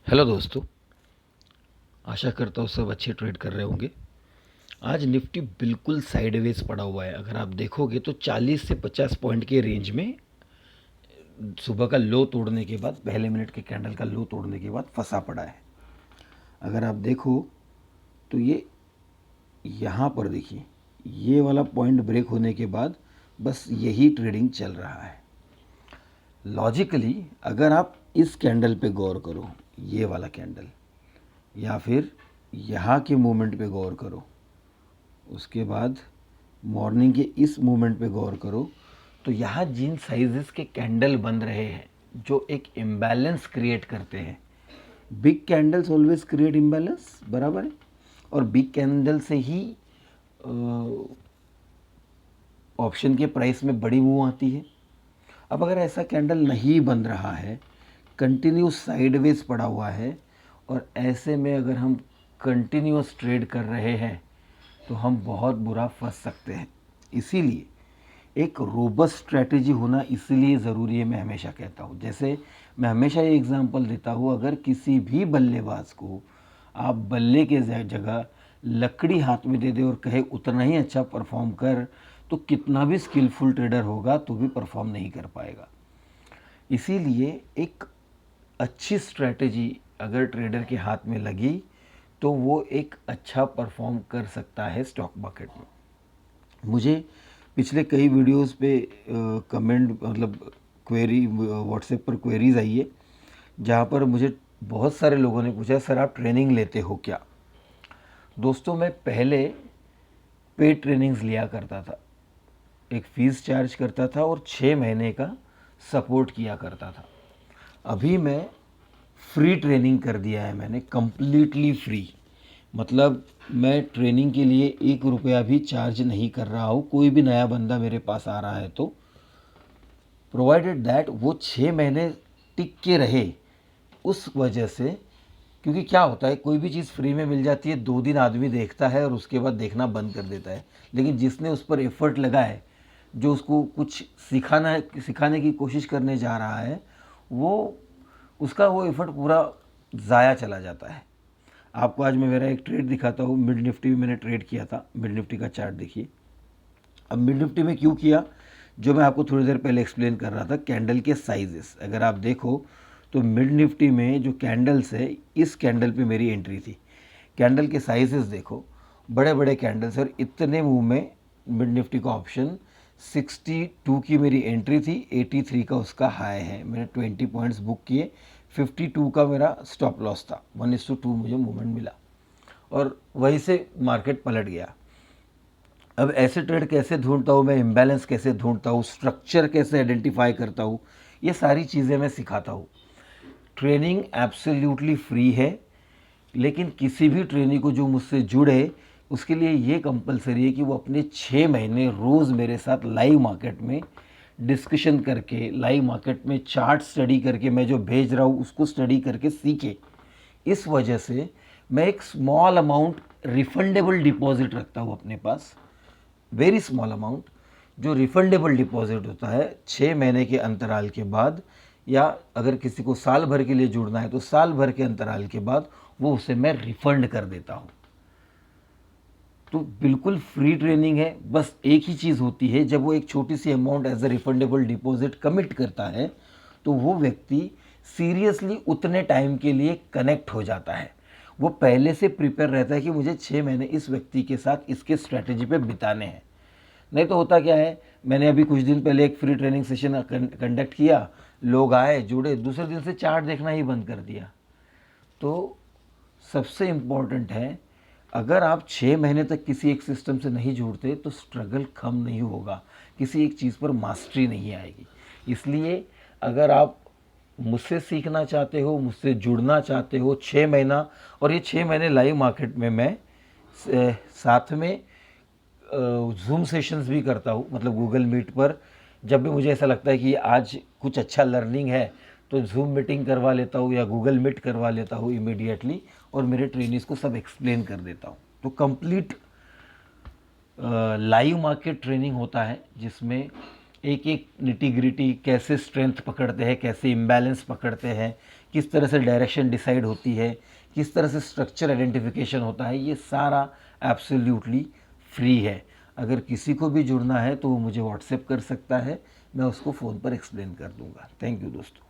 Hello दोस्तों, आशा करता हूँ सब अच्छे ट्रेड कर रहे होंगे। आज निफ्टी बिल्कुल साइडवेज पड़ा हुआ है। अगर आप देखोगे तो 40 से 50 पॉइंट के रेंज में सुबह का लो तोड़ने के बाद, पहले मिनट के कैंडल का लो तोड़ने के बाद फंसा पड़ा है। अगर आप देखो तो ये यहाँ पर देखिए, ये वाला पॉइंट ब्रेक होने के बाद बस यही ट्रेडिंग चल रहा है। लॉजिकली अगर आप इस कैंडल पे गौर करो, ये वाला कैंडल, या फिर यहाँ के मूवमेंट पे गौर करो, उसके बाद मॉर्निंग के इस मूवमेंट पे गौर करो, तो यहाँ जिन साइजेस के कैंडल बन रहे हैं जो एक इम्बैलेंस क्रिएट करते हैं, big candles always create imbalance, बराबर है। और बिग कैंडल से ही ऑप्शन के प्राइस में बड़ी मूव आती है। अब अगर ऐसा कैंडल नहीं बन रहा है, कंटिन्यूस साइडवेज पड़ा हुआ है, और ऐसे में अगर हम कंटिन्यूस ट्रेड कर रहे हैं तो हम बहुत बुरा फंस सकते हैं। इसीलिए एक रोबस्ट स्ट्रैटेजी होना इसीलिए ज़रूरी है, मैं हमेशा कहता हूँ। जैसे मैं हमेशा ये एग्जांपल देता हूँ, अगर किसी भी बल्लेबाज को आप बल्ले के जगह लकड़ी हाथ में दे दे और कहे उतना ही अच्छा परफॉर्म कर, तो कितना भी स्किलफुल ट्रेडर होगा तो भी परफॉर्म नहीं कर पाएगा। इसीलिए एक अच्छी स्ट्रैटेजी अगर ट्रेडर के हाथ में लगी तो वो एक अच्छा परफॉर्म कर सकता है स्टॉक मार्केट में। मुझे पिछले कई वीडियोस पे कमेंट, मतलब क्वेरी, व्हाट्सएप पर क्वेरीज आई है, जहाँ पर मुझे बहुत सारे लोगों ने पूछा, सर आप ट्रेनिंग लेते हो क्या? दोस्तों, मैं पहले पेड ट्रेनिंग्स लिया करता था, एक फ़ीस चार्ज करता था और 6 महीने का सपोर्ट किया करता था। अभी मैं फ्री ट्रेनिंग कर दिया है, मैंने कंप्लीटली फ्री। मतलब मैं ट्रेनिंग के लिए 1 रुपया भी चार्ज नहीं कर रहा हूँ। कोई भी नया बंदा मेरे पास आ रहा है तो प्रोवाइडेड दैट वो 6 महीने टिक के रहे, उस वजह से। क्योंकि क्या होता है, कोई भी चीज़ फ्री में मिल जाती है, 2 दिन आदमी देखता है और उसके बाद देखना बंद कर देता है। लेकिन जिसने उस पर एफर्ट लगाए, जो उसको कुछ सिखाने की कोशिश करने जा रहा है, वो उसका वो एफर्ट पूरा ज़ाया चला जाता है। आपको आज मैं मेरा एक ट्रेड दिखाता हूँ। मिड निफ्टी में मैंने ट्रेड किया था। मिड निफ्टी का चार्ट देखिए। अब मिड निफ्टी में क्यों किया, जो मैं आपको थोड़ी देर पहले एक्सप्लेन कर रहा था, कैंडल के साइजेस। अगर आप देखो तो मिड निफ्टी में जो कैंडल्स है, इस कैंडल पे मेरी एंट्री थी। कैंडल के साइजेस देखो, बड़े बड़े कैंडल्स, और इतने मुंह में मिड निफ्टी का ऑप्शन 62 की मेरी एंट्री थी, 83 का उसका हाई है। मैंने 20 पॉइंट्स बुक किए, 52 का मेरा स्टॉप लॉस था। 1:2 मुझे मूवमेंट मिला और वहीं से मार्केट पलट गया। अब ऐसे ट्रेड कैसे ढूंढता हूँ मैं, इम्बैलेंस कैसे ढूंढता हूँ, स्ट्रक्चर कैसे आइडेंटिफाई करता हूँ, ये सारी चीज़ें मैं सिखाता हूँ। ट्रेनिंग एब्सोल्युटली फ्री है, लेकिन किसी भी ट्रेनी को जो मुझसे जुड़े, उसके लिए ये कंपलसरी है कि वो अपने 6 महीने रोज़ मेरे साथ लाइव मार्केट में डिस्कशन करके, लाइव मार्केट में चार्ट स्टडी करके, मैं जो भेज रहा हूँ उसको स्टडी करके सीखे। इस वजह से मैं एक स्मॉल अमाउंट रिफंडेबल डिपॉजिट रखता हूँ अपने पास, वेरी स्मॉल अमाउंट, जो रिफंडेबल डिपॉजिट होता है 6 महीने के अंतराल के बाद, या अगर किसी को साल भर के लिए जुड़ना है तो साल भर के अंतराल के बाद वो उसे मैं रिफंड कर देता हूँ। तो बिल्कुल फ्री ट्रेनिंग है। बस एक ही चीज़ होती है, जब वो एक छोटी सी amount as a refundable deposit commit करता है तो वो व्यक्ति सीरियसली उतने टाइम के लिए कनेक्ट हो जाता है। वो पहले से प्रिपेयर रहता है कि मुझे 6 महीने इस व्यक्ति के साथ इसके स्ट्रैटेजी पे बिताने हैं। नहीं तो होता क्या है, मैंने अभी कुछ दिन पहले एक फ्री ट्रेनिंग सेशन कंडक्ट किया, लोग आए, जुड़े, दूसरे दिन से चार्ट देखना ही बंद कर दिया। तो सबसे इम्पॉर्टेंट है, अगर आप 6 महीने तक किसी एक सिस्टम से नहीं जुड़ते तो स्ट्रगल कम नहीं होगा, किसी एक चीज़ पर मास्टरी नहीं आएगी। इसलिए अगर आप मुझसे सीखना चाहते हो, मुझसे जुड़ना चाहते हो, 6 महीना, और ये 6 महीने लाइव मार्केट में मैं साथ में जूम सेशंस भी करता हूँ, मतलब गूगल मीट पर। जब भी मुझे ऐसा लगता है कि आज कुछ अच्छा लर्निंग है तो जूम मीटिंग करवा लेता हूँ या गूगल मीट करवा लेता हूँ इमीडिएटली, और मेरे ट्रेनिंग्स को सब एक्सप्लेन कर देता हूँ। तो कंप्लीट लाइव मार्केट ट्रेनिंग होता है, जिसमें एक एक निटी ग्रिटी, कैसे स्ट्रेंथ पकड़ते हैं, कैसे इम्बैलेंस पकड़ते हैं, किस तरह से डायरेक्शन डिसाइड होती है, किस तरह से स्ट्रक्चर आइडेंटिफिकेशन होता है, ये सारा एब्सोल्युटली फ्री है। अगर किसी को भी जुड़ना है तो वो मुझे व्हाट्सएप कर सकता है, मैं उसको फ़ोन पर एक्सप्लेन कर दूंगा। थैंक यू दोस्तों।